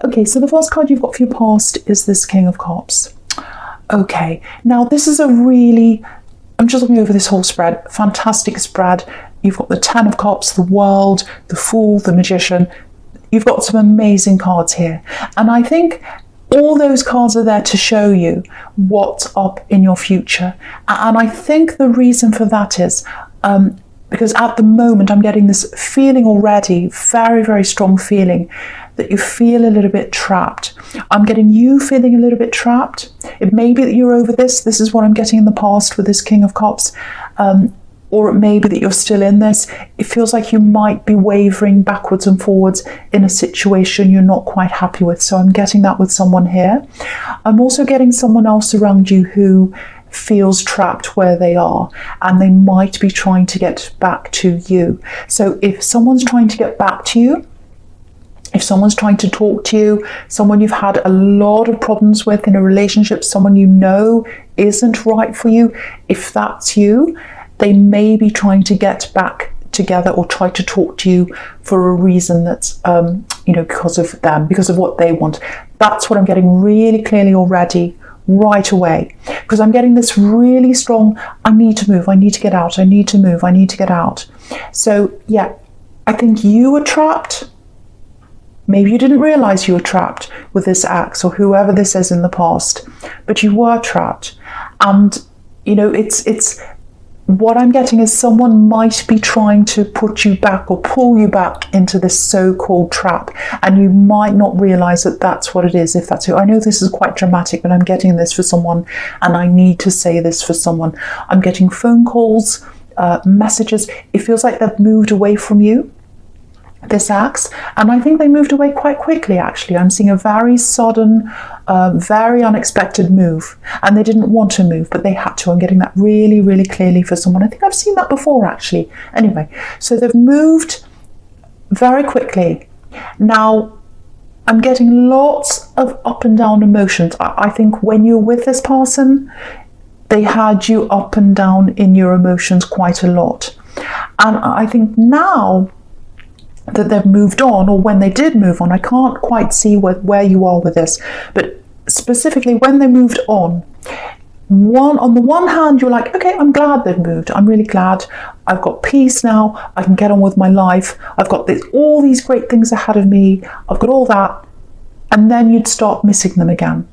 Okay, so the first card you've got for your past is this King of Cups. Okay, now this is a really, I'm just looking over this whole spread, fantastic spread. You've got the Ten of Cups, the World, the Fool, the Magician. You've got some amazing cards here. And I think all those cards are there to show you what's up in your future. And I think the reason for that is because at the moment I'm getting this feeling already, very, very strong feeling that you feel a little bit trapped. I'm getting you feeling a little bit trapped. It may be that you're over this. This is what I'm getting in the past with this King of Cups. Or it may be that you're still in this. It feels like you might be wavering backwards and forwards in a situation you're not quite happy with. So I'm getting that with someone here. I'm also getting someone else around you who feels trapped where they are, and they might be trying to get back to you. So if someone's trying to get back to you, if someone's trying to talk to you, someone you've had a lot of problems with in a relationship, someone you know isn't right for you, if that's you, they may be trying to get back together or try to talk to you for a reason that's, because of them, because of what they want. That's what I'm getting really clearly already right away, because I'm getting this really strong, I need to move, I need to get out, I need to move, I need to get out. So yeah, I think you were trapped. Maybe you didn't realize you were trapped with this ex or whoever this is in the past, but you were trapped. And, it's what I'm getting is someone might be trying to put you back or pull you back into this so-called trap, and you might not realize that that's what it is, if that's who. I know this is quite dramatic, but I'm getting this for someone, and I need to say this for someone. I'm getting phone calls, messages. It feels like they've moved away from you, this ex, and I think they moved away quite quickly, actually. I'm seeing a very sudden, very unexpected move, and they didn't want to move, but they had to. I'm getting that really, really clearly for someone. I think I've seen that before, actually. Anyway, so they've moved very quickly. Now, I'm getting lots of up and down emotions. I think when you're with this person, they had you up and down in your emotions quite a lot. And I think now that they've moved on, or when they did move on, I can't quite see where you are with this, but specifically when they moved on the one hand, you're like, okay, I'm glad they've moved. I'm really glad. I've got peace now. I can get on with my life. I've got all these great things ahead of me. I've got all that. And then you'd start missing them again.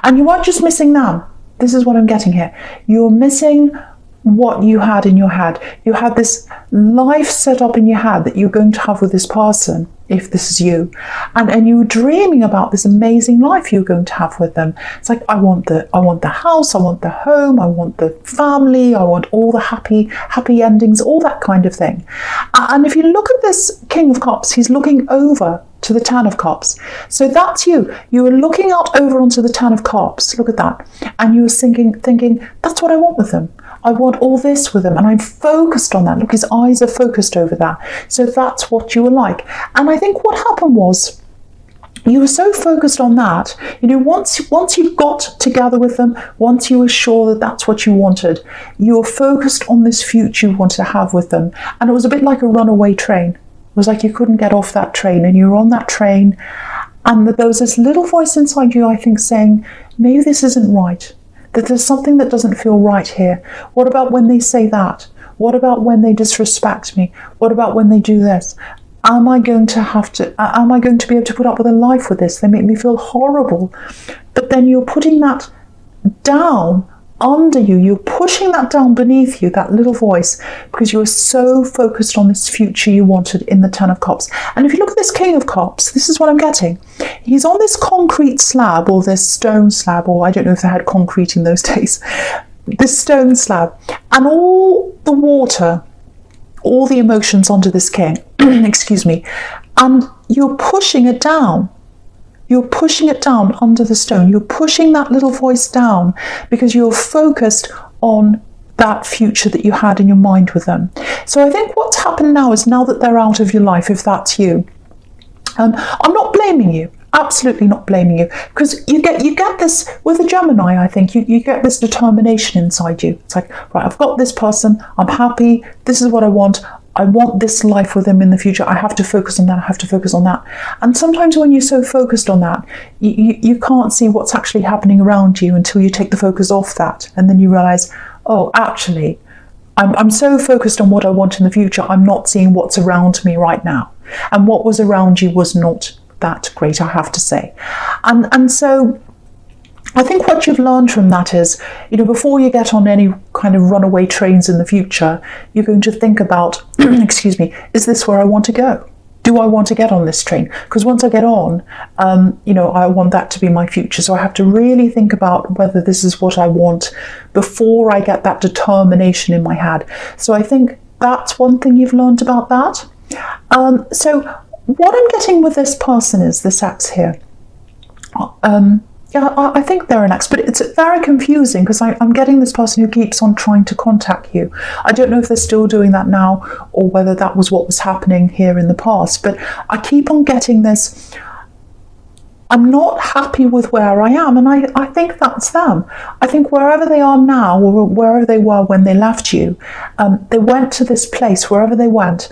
And you weren't just missing them. This is what I'm getting here. You're missing what you had in your head. You had this life set up in your head that you're going to have with this person, if this is you, and you were dreaming about this amazing life you're going to have with them. It's like, I want the house, I want the home, I want the family, I want all the happy endings, all that kind of thing. And if you look at this King of Cups, he's looking over to the Ten of Cups. So that's you. You were looking out over onto the Ten of Cups. Look at that. And you were thinking, that's what I want with them. I want all this with him, and I'm focused on that. Look, his eyes are focused over that. So that's what you were like. And I think what happened was, you were so focused on that, once you got together with them, once you were sure that that's what you wanted, you were focused on this future you wanted to have with them. And it was a bit like a runaway train. It was like you couldn't get off that train, and you were on that train, and there was this little voice inside you, I think, saying, maybe this isn't right. That there's something that doesn't feel right here. What about when they say that? What about when they disrespect me? What about when they do this? Am I going to be able to put up with a life with this? They make me feel horrible. But then you're putting that down under you. You're pushing that down beneath you, that little voice, because you were so focused on this future you wanted in the Ten of Cups. And if you look at this King of Cups, this is what I'm getting. He's on this concrete slab, or this stone slab, or I don't know if they had concrete in those days, this stone slab, and all the water, all the emotions onto this king, excuse me, and you're pushing it down. You're pushing it down under the stone. You're pushing that little voice down because you're focused on that future that you had in your mind with them. So I think what's happened now is, now that they're out of your life, if that's you, I'm not blaming you. Absolutely not blaming you, because you get this with a Gemini. I think you get this determination inside you. It's like, right, I've got this person, I'm happy, this is what I want, I want this life with them in the future. I have to focus on that. I have to focus on that. And sometimes when you're so focused on that, you can't see what's actually happening around you until you take the focus off that. And then you realize, oh, actually, I'm so focused on what I want in the future, I'm not seeing what's around me right now. And what was around you was not that great, I have to say. And so I think what you've learned from that is, before you get on any kind of runaway trains in the future, you're going to think about, excuse me, is this where I want to go? Do I want to get on this train? Because once I get on, I want that to be my future. So I have to really think about whether this is what I want before I get that determination in my head. So I think that's one thing you've learned about that. So what I'm getting with this person is this ex here. Yeah, I think they're an ex, but it's very confusing because I'm getting this person who keeps on trying to contact you. I don't know if they're still doing that now or whether that was what was happening here in the past, but I keep on getting this, I'm not happy with where I am, and I think that's them. I think wherever they are now or wherever they were when they left you, they went to this place, wherever they went,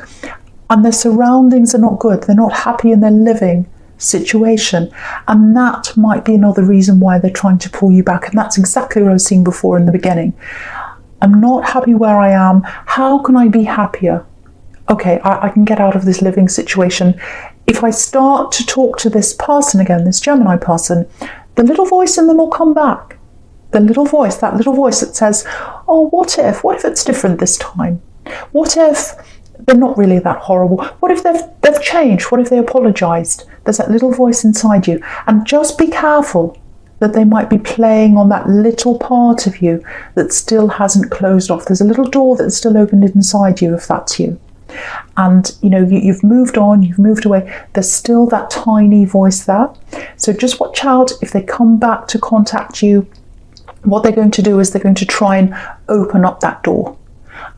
and their surroundings are not good. They're not happy in their living situation, and that might be another reason why they're trying to pull you back. And that's exactly what I was seeing before in the beginning. I'm not happy where I am. How can I be happier? Okay, I can get out of this living situation. If I start to talk to this person again, this Gemini person, the little voice in them will come back. The little voice, that little voice that says, oh, what if it's different this time? What if they're not really that horrible? What if they've changed? What if they apologized? There's that little voice inside you. And just be careful that they might be playing on that little part of you that still hasn't closed off. There's a little door that's still opened inside you, if that's you. And you've moved on, you've moved away. There's still that tiny voice there. So just watch out if they come back to contact you. What they're going to do is they're going to try and open up that door.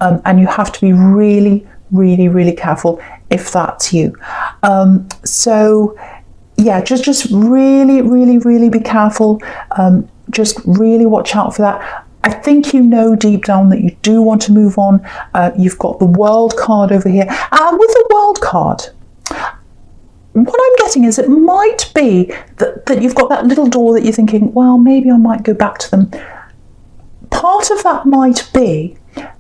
And you have to be really, really, really careful if that's you. So yeah, just really, really, really be careful. Just really watch out for that. I think deep down that you do want to move on. You've got the World card over here. And with the World card, what I'm getting is it might be that you've got that little door that you're thinking, well, maybe I might go back to them. Part of that might be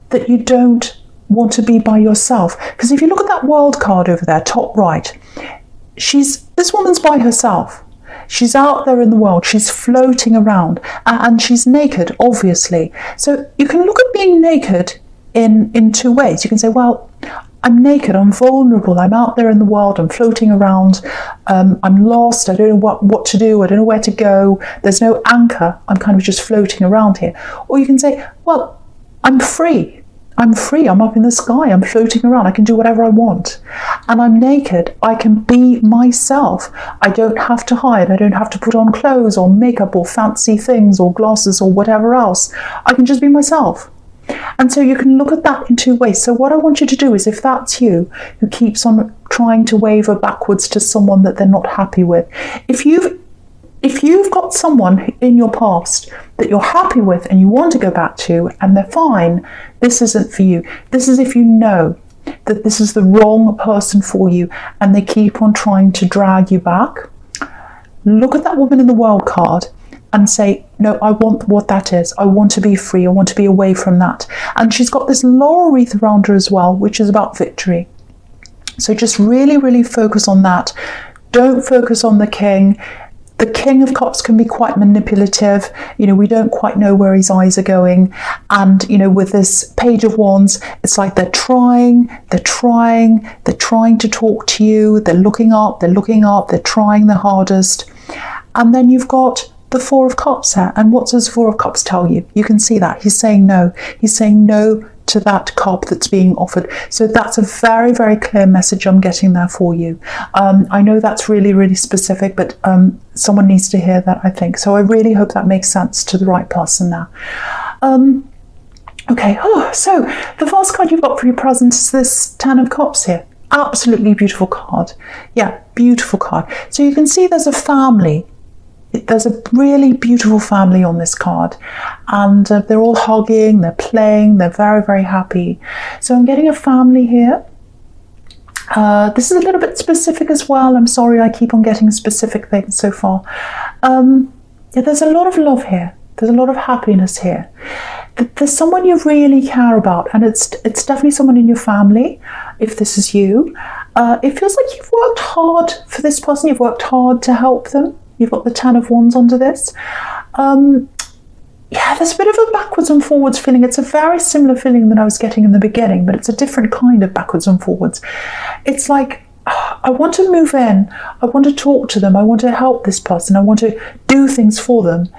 that you don't want to be by yourself. Because if you look at that World card over there, top right, this woman's by herself. She's out there in the world, she's floating around, and she's naked, obviously. So you can look at being naked in two ways. You can say, well, I'm naked, I'm vulnerable, I'm out there in the world, I'm floating around, I'm lost, I don't know what to do, I don't know where to go, there's no anchor, I'm kind of just floating around here. Or you can say, well, I'm free, I'm up in the sky, I'm floating around, I can do whatever I want. And I'm naked, I can be myself. I don't have to hide, I don't have to put on clothes or makeup or fancy things or glasses or whatever else. I can just be myself. And so you can look at that in two ways. So what I want you to do is, if that's you who keeps on trying to waver backwards to someone that they're not happy with, if you've got someone in your past that you're happy with and you want to go back to and they're fine, this isn't for you. This is if you know that this is the wrong person for you and they keep on trying to drag you back. Look at that woman in the World card and say, no, I want what that is. I want to be free. I want to be away from that. And she's got this laurel wreath around her as well, which is about victory. So just really, really focus on that. Don't focus on the king. The King of Cups can be quite manipulative. We don't quite know where his eyes are going. And, with this Page of Wands, it's like they're trying to talk to you. They're looking up, they're trying their hardest. And then you've got the Four of Cups here. And what does the Four of Cups tell you? You can see that. He's saying no. He's saying no to that cup that's being offered. So that's a very, very clear message I'm getting there for you. I know that's really, really specific, but someone needs to hear that, I think. So I really hope that makes sense to the right person now. Okay, so the first card you've got for your present is this Ten of Cups here. Absolutely beautiful card. Yeah, beautiful card. So you can see there's a family. There's a really beautiful family on this card, and they're all hugging, they're playing, they're very, very happy. So I'm getting a family here. This is a little bit specific as well. I'm sorry I keep on getting specific things so far. Yeah, there's a lot of love here. There's a lot of happiness here. There's someone you really care about, and it's definitely someone in your family, if this is you. It feels like you've worked hard for this person. You've worked hard to help them. You've got the 10 of Wands under this. Yeah, there's a bit of a backwards and forwards feeling. It's a very similar feeling that I was getting in the beginning, but it's a different kind of backwards and forwards. It's like, I want to move in. I want to talk to them. I want to help this person. I want to do things for them.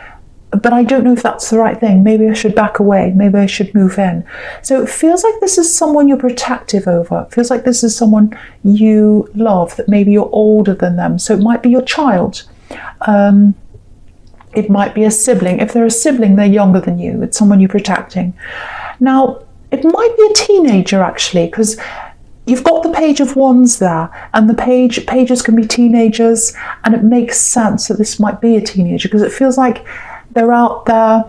But I don't know if that's the right thing. Maybe I should back away. Maybe I should move in. So it feels like this is someone you're protective over. It feels like this is someone you love, that maybe you're older than them. So it might be your child. It might be a sibling. If they're a sibling, they're younger than you. It's someone you're protecting. Now, it might be a teenager, actually, because you've got the Page of Wands there, and the pages can be teenagers, and it makes sense that this might be a teenager, because it feels like they're out there,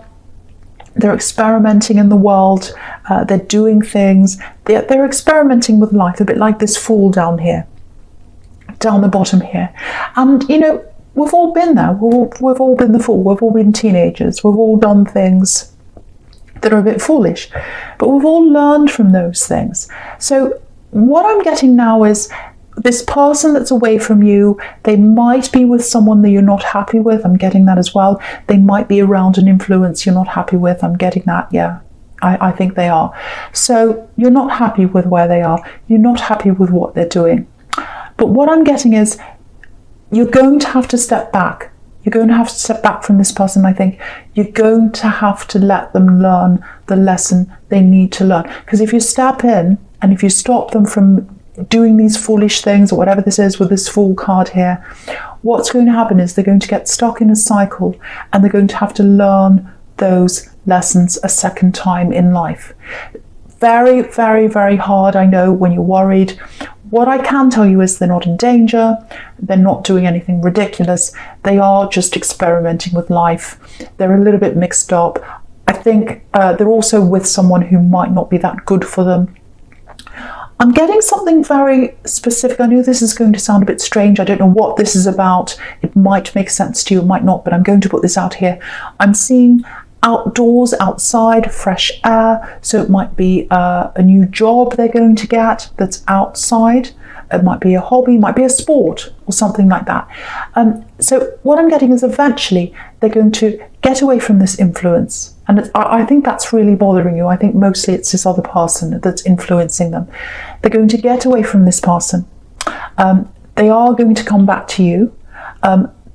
they're experimenting in the world, they're doing things, they're experimenting with life, a bit like this Fool down here, down the bottom here. And, you know, we've all been there. We've all been the Fool. We've all been teenagers. We've all done things that are a bit foolish, but we've all learned from those things. So what I'm getting now is this person that's away from you, they might be with someone that you're not happy with. I'm getting that as well. They might be around an influence you're not happy with. I'm getting that, yeah. I think they are. So you're not happy with where they are. You're not happy with what they're doing. But what I'm getting is you're going to have to step back. You're going to have to step back from this person, I think. You're going to have to let them learn the lesson they need to learn. Because if you step in and if you stop them from doing these foolish things, or whatever this is with this Fool card here, what's going to happen is they're going to get stuck in a cycle, and they're going to have to learn those lessons a second time in life. Very, very, very hard, I know, when you're worried. What I can tell you is they're not in danger. They're not doing anything ridiculous. They are just experimenting with life. They're a little bit mixed up. I think they're also with someone who might not be that good for them. I'm getting something very specific. I know this is going to sound a bit strange. I don't know what this is about. It might make sense to you, it might not, but I'm going to put this out here. I'm seeing outdoors, outside, fresh air. So it might be a new job they're going to get that's outside. It might be a hobby, it might be a sport or something like that. So what I'm getting is eventually they're going to get away from this influence. And I think that's really bothering you. I think mostly it's this other person that's influencing them. They're going to get away from this person. They are going to come back to you.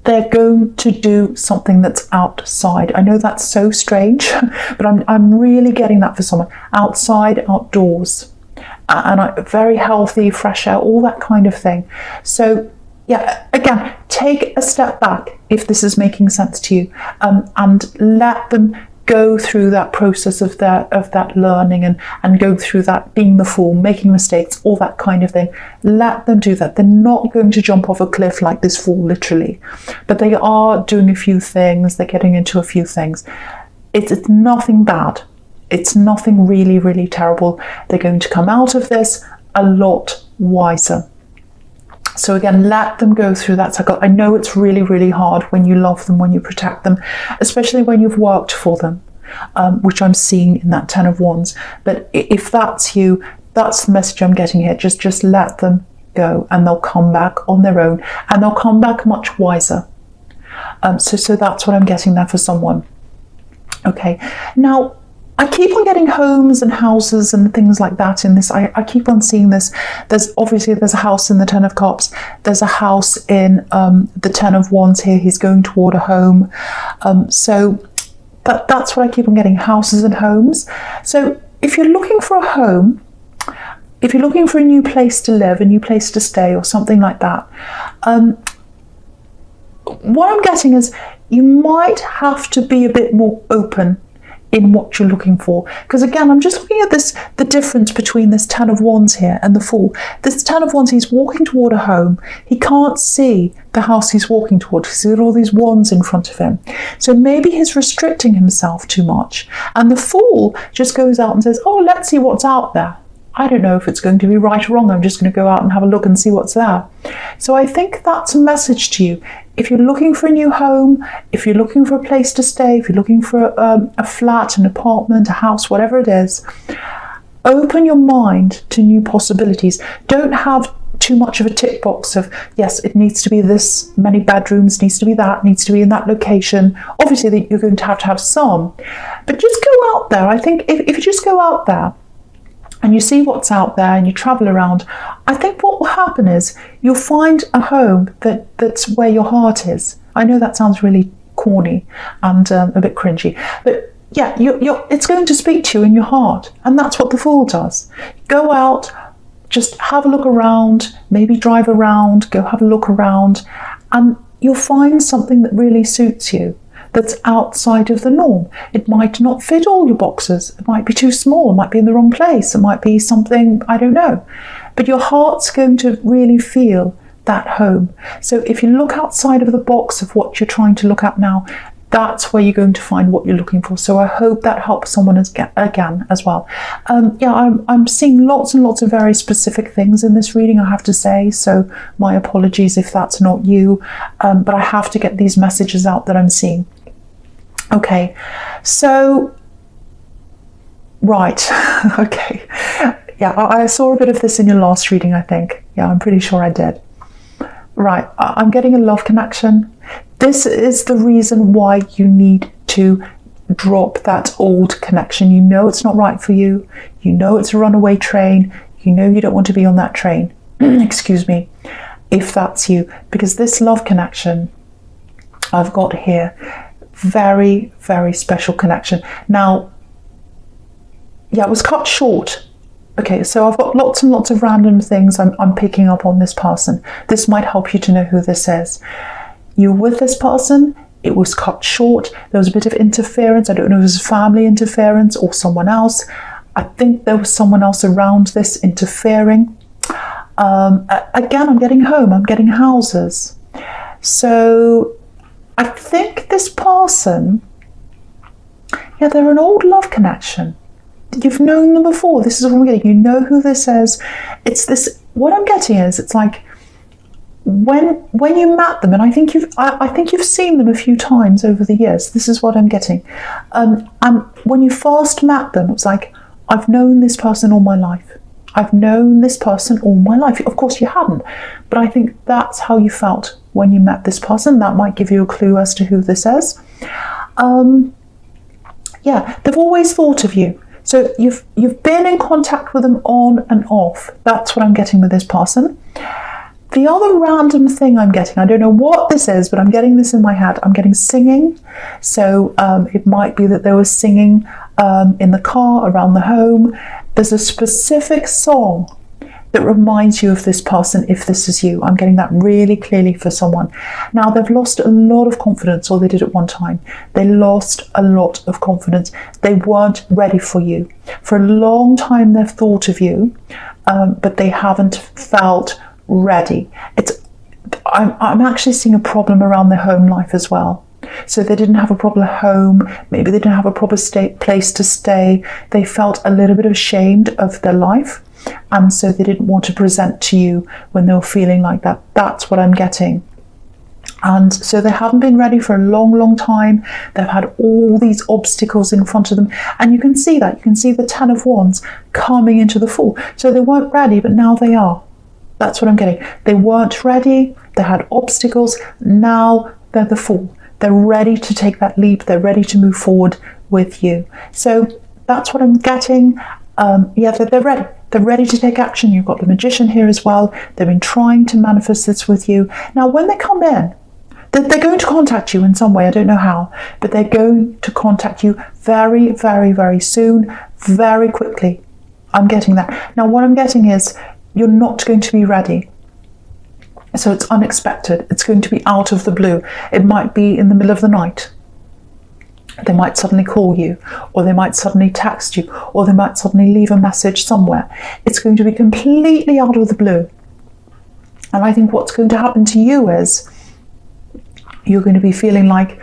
They're going to do something that's outside. I know that's so strange, but I'm really getting that for someone. Outside, outdoors. And very healthy, fresh air, all that kind of thing. So yeah, again, take a step back if this is making sense to you, and let them go through that process of that learning and go through that being the Fool, making mistakes, all that kind of thing. Let them do that. They're not going to jump off a cliff like this Fool, literally, but they are doing a few things. They're getting into a few things. It's nothing bad. It's nothing really, really terrible. They're going to come out of this a lot wiser. So again, let them go through that cycle. I know it's really, really hard when you love them, when you protect them, especially when you've worked for them, which I'm seeing in that 10 of Wands. But if that's you, that's the message I'm getting here. Just let them go, and they'll come back on their own, and they'll come back much wiser. So that's what I'm getting there for someone. Okay, now I keep on getting homes and houses and things like that in this. I keep on seeing this. There's a house in the 10 of Cups. There's a house in the 10 of Wands here. He's going toward a home. So that's what I keep on getting, houses and homes. So if you're looking for a home, if you're looking for a new place to live, a new place to stay, or something like that, what I'm getting is you might have to be a bit more open in what you're looking for. Because again, I'm just looking at the difference between this 10 of Wands here and the Fool. This 10 of Wands, he's walking toward a home. He can't see the house he's walking toward because he's got all these wands in front of him. So maybe he's restricting himself too much. And the Fool just goes out and says, oh, let's see what's out there. I don't know if it's going to be right or wrong. I'm just going to go out and have a look and see what's there. So I think that's a message to you. If you're looking for a new home, if you're looking for a place to stay, if you're looking for a flat, an apartment, a house, whatever it is, open your mind to new possibilities. Don't have too much of a tick box of, yes, it needs to be this many bedrooms, needs to be that, needs to be in that location. Obviously, that you're going to have some. But just go out there. I think if you just go out there, and you see what's out there and you travel around, I think what will happen is you'll find a home that's where your heart is. I know that sounds really corny and a bit cringy, but yeah, it's going to speak to you in your heart, and that's what the Fool does. Go out, just have a look around, maybe drive around, go have a look around, and you'll find something that really suits you, that's outside of the norm. It might not fit all your boxes. It might be too small. It might be in the wrong place. It might be something, I don't know. But your heart's going to really feel that home. So if you look outside of the box of what you're trying to look at now, that's where you're going to find what you're looking for. So I hope that helps someone again as well. I'm seeing lots and lots of very specific things in this reading, I have to say. So my apologies if that's not you. But I have to get these messages out that I'm seeing. Okay, so, right, okay. Yeah, I saw a bit of this in your last reading, I think. Yeah, I'm pretty sure I did. Right, I'm getting a love connection. This is the reason why you need to drop that old connection. You know it's not right for you. You know it's a runaway train. You know you don't want to be on that train. Excuse me, if that's you. Because this love connection I've got here, very, very special connection. Now, yeah, it was cut short. Okay, so I've got lots and lots of random things I'm picking up on this person. This might help you to know who this is. You're with this person, it was cut short, there was a bit of interference. I don't know if it was family interference or someone else. I think there was someone else around this interfering. Again, I'm getting home, I'm getting houses. So I think this person, yeah, they're an old love connection. You've known them before. This is what I'm getting. You know who this is. It's this. What I'm getting is, it's like when you met them, and I think you've seen them a few times over the years. This is what I'm getting. And when you first met them, it was like, I've known this person all my life. I've known this person all my life. Of course you hadn't, but I think that's how you felt when you met this person. That might give you a clue as to who this is. Yeah, they've always thought of you. So you've been in contact with them on and off. That's what I'm getting with this person. The other random thing I'm getting, I don't know what this is, but I'm getting this in my head. I'm getting singing. So it might be that they were singing in the car, around the home. There's a specific song that reminds you of this person if this is you. I'm getting that really clearly for someone. Now, they've lost a lot of confidence, or they did at one time. They lost a lot of confidence. They weren't ready for you. For a long time, they've thought of you, but they haven't felt ready. I'm actually seeing a problem around their home life as well. So they didn't have a proper home, maybe they didn't have a proper place to stay. They felt a little bit ashamed of their life, and so they didn't want to present to you when they were feeling like that. That's what I'm getting. And so they haven't been ready for a long, long time. They've had all these obstacles in front of them. And you can see that. You can see the 10 of Wands coming into the Fool. So they weren't ready, but now they are. That's what I'm getting. They weren't ready. They had obstacles. Now they're the Fool. They're ready to take that leap. They're ready to move forward with you. So that's what I'm getting. Yeah, they're ready. They're ready to take action. You've got the Magician here as well. They've been trying to manifest this with you. Now, when they come in, they're going to contact you in some way. I don't know how, but they're going to contact you very, very, very soon, very quickly. I'm getting that. Now, what I'm getting is you're not going to be ready. So it's unexpected. It's going to be out of the blue. It might be in the middle of the night. They might suddenly call you, or they might suddenly text you, or they might suddenly leave a message somewhere. It's going to be completely out of the blue. And I think what's going to happen to you is you're going to be feeling like,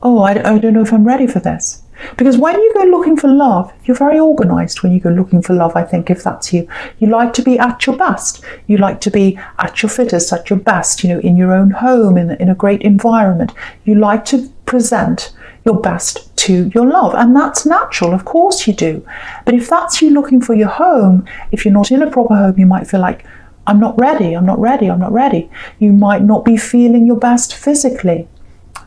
oh, I don't know if I'm ready for this. Because when you go looking for love, you're very organised when you go looking for love, I think, if that's you. You like to be at your best. You like to be at your fittest, at your best, in your own home, in a great environment. You like to present your best to your love. And that's natural, of course you do. But if that's you looking for your home, if you're not in a proper home, you might feel like, I'm not ready, I'm not ready, I'm not ready. You might not be feeling your best physically.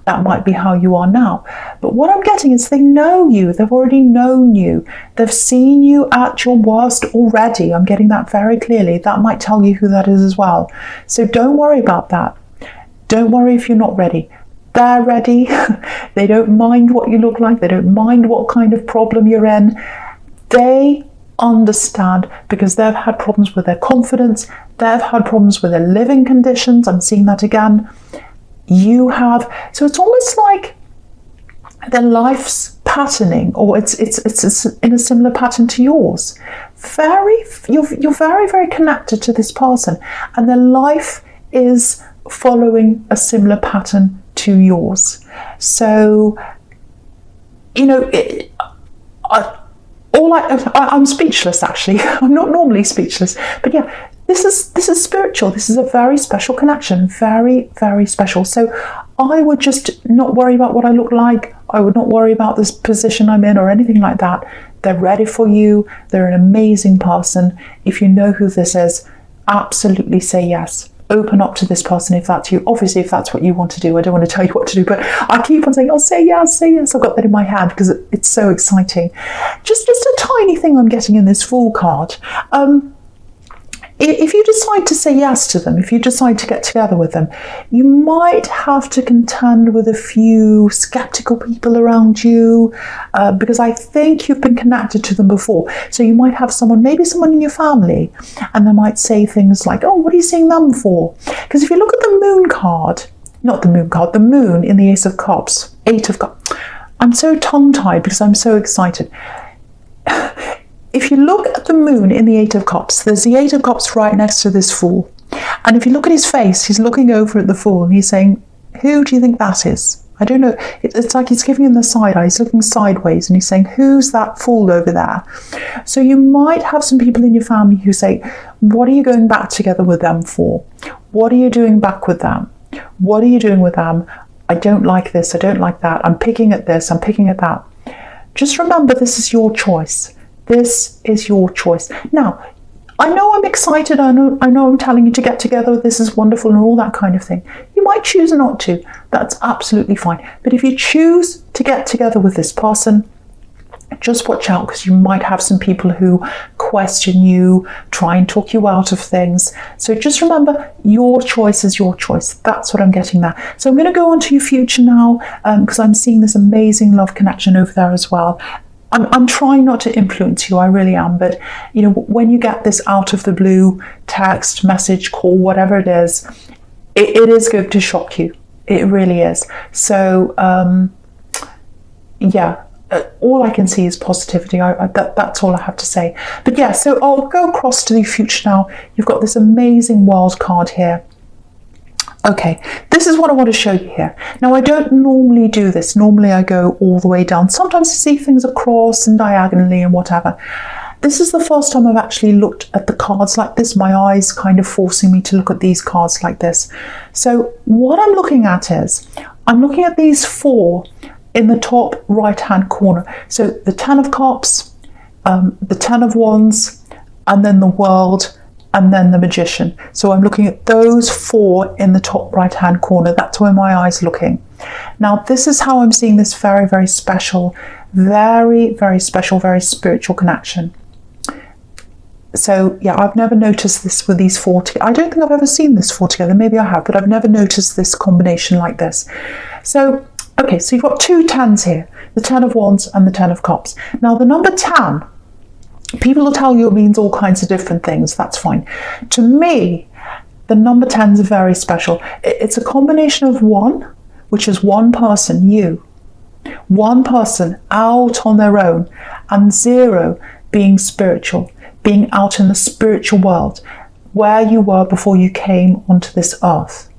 That might be how you are now. But what I'm getting is they know you. They've already known you. They've seen you at your worst already. I'm getting that very clearly. That might tell you who that is as well. So don't worry about that. Don't worry if you're not ready. They're ready. They don't mind what you look like. They don't mind what kind of problem you're in. They understand because they've had problems with their confidence. They've had problems with their living conditions. I'm seeing that again. You have, so it's almost like their life's patterning, or it's in a similar pattern to yours. You're very, very connected to this person, and their life is following a similar pattern to yours. So, I'm speechless actually. I'm not normally speechless, but yeah. This is spiritual. This is a very special connection. Very, very special. So I would just not worry about what I look like. I would not worry about this position I'm in or anything like that. They're ready for you. They're an amazing person. If you know who this is, absolutely say yes. Open up to this person if that's you. Obviously, if that's what you want to do. I don't want to tell you what to do, but I keep on saying, oh, say yes, say yes. I've got that in my head because it's so exciting. Just a tiny thing I'm getting in this Fool card. If you decide to say yes to them, if you decide to get together with them, you might have to contend with a few skeptical people around you because I think you've been connected to them before. So you might have maybe someone in your family, and they might say things like, oh, what are you seeing them for? Because if you look at the moon card, not the moon card, the moon in the Ace of Cups, 8 of Cups. I'm so tongue-tied because I'm so excited. If you look at the moon in the 8 of Cups, there's the 8 of Cups right next to this Fool. And if you look at his face, he's looking over at the Fool and he's saying, who do you think that is? I don't know. It's like he's giving him the side eye. He's looking sideways and he's saying, who's that Fool over there? So you might have some people in your family who say, what are you going back together with them for? What are you doing back with them? What are you doing with them? I don't like this. I don't like that. I'm picking at this. I'm picking at that. Just remember, this is your choice. This is your choice. Now, I know I'm excited. I know I'm telling you to get together. This is wonderful and all that kind of thing. You might choose not to. That's absolutely fine. But if you choose to get together with this person, just watch out because you might have some people who question you, try and talk you out of things. So just remember, your choice is your choice. That's what I'm getting there. So I'm going to go on to your future now because I'm seeing this amazing love connection over there as well. I'm trying not to influence you, I really am, but when you get this out of the blue text, message, call, whatever it is going to shock you. It really is. So, all I can see is positivity. That's all I have to say. But yeah, so I'll go across to the future now. You've got this amazing wild card here. Okay, this is what I want to show you here. Now, I don't normally do this. Normally, I go all the way down. Sometimes I see things across and diagonally and whatever. This is the first time I've actually looked at the cards like this. My eyes kind of forcing me to look at these cards like this. So what I'm looking at is, I'm looking at these 4 in the top right-hand corner. So the 10 of Cups, the 10 of Wands, and then the World, and then the Magician. So I'm looking at those 4 in the top right hand corner. That's where my eye's looking. Now this is how I'm seeing this very, very special, very, very special, very spiritual connection. So yeah, I've never noticed this with these 4 together. I don't think I've ever seen this 4 together. Maybe I have, but I've never noticed this combination like this. So okay, so you've got 2 10s here, the 10 of Wands and the 10 of Cups. Now the number 10, people will tell you it means all kinds of different things. That's fine. To me, the number 10 is very special. It's a combination of 1, which is one person, you. One person out on their own, and 0 being spiritual, being out in the spiritual world, where you were before you came onto this earth.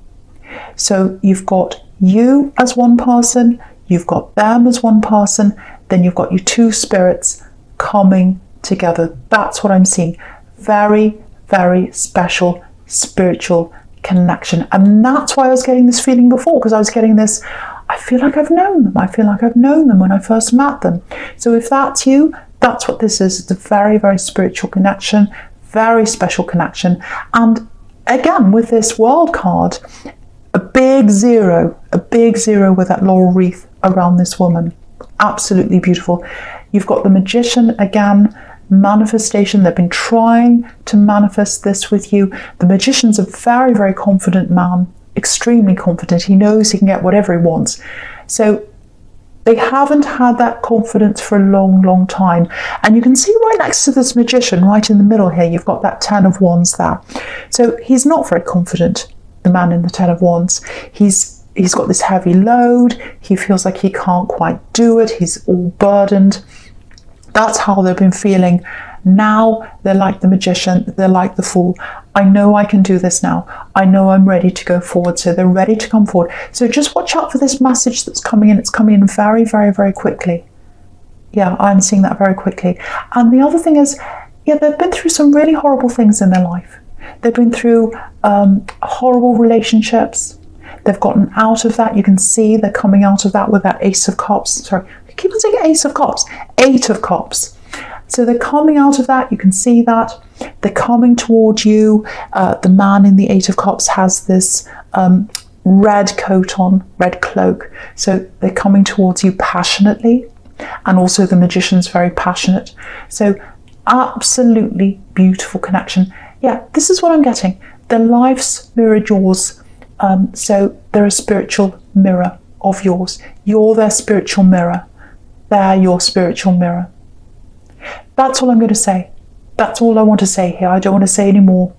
So you've got you as one person, you've got them as one person, then you've got your two spirits coming together. That's what I'm seeing. Very, very special spiritual connection. And that's why I was getting this feeling before, because I was getting this, I feel like I've known them. I feel like I've known them when I first met them. So if that's you, that's what this is. It's a very, very spiritual connection, very special connection. And again, with this world card, a big zero with that laurel wreath around this woman. Absolutely beautiful. You've got the Magician again, manifestation. They've been trying to manifest this with you. The Magician's a very, very confident man, extremely confident. He knows he can get whatever he wants. So they haven't had that confidence for a long, long time. And you can see right next to this Magician, right in the middle here, you've got that 10 of Wands there. So he's not very confident, the man in the 10 of Wands. He's got this heavy load. He feels like he can't quite do it. He's all burdened. That's how they've been feeling. Now they're like the Magician. They're like the Fool. I know I can do this now. I know I'm ready to go forward. So they're ready to come forward. So just watch out for this message that's coming in. It's coming in very, very, very quickly. Yeah, I'm seeing that very quickly. And the other thing is, yeah, they've been through some really horrible things in their life. They've been through horrible relationships. They've gotten out of that. You can see they're coming out of that with that Ace of Cups. Sorry, I keep on saying Ace of Cups. 8 of Cups. So they're coming out of that. You can see that. They're coming towards you. The man in the 8 of Cups has this red coat on, red cloak. So they're coming towards you passionately. And also the Magician's very passionate. So absolutely beautiful connection. Yeah, this is what I'm getting. Their lives mirrored yours. So they're a spiritual mirror of yours. You're their spiritual mirror. They're your spiritual mirror. That's all I'm going to say. That's all I want to say here. I don't want to say any more.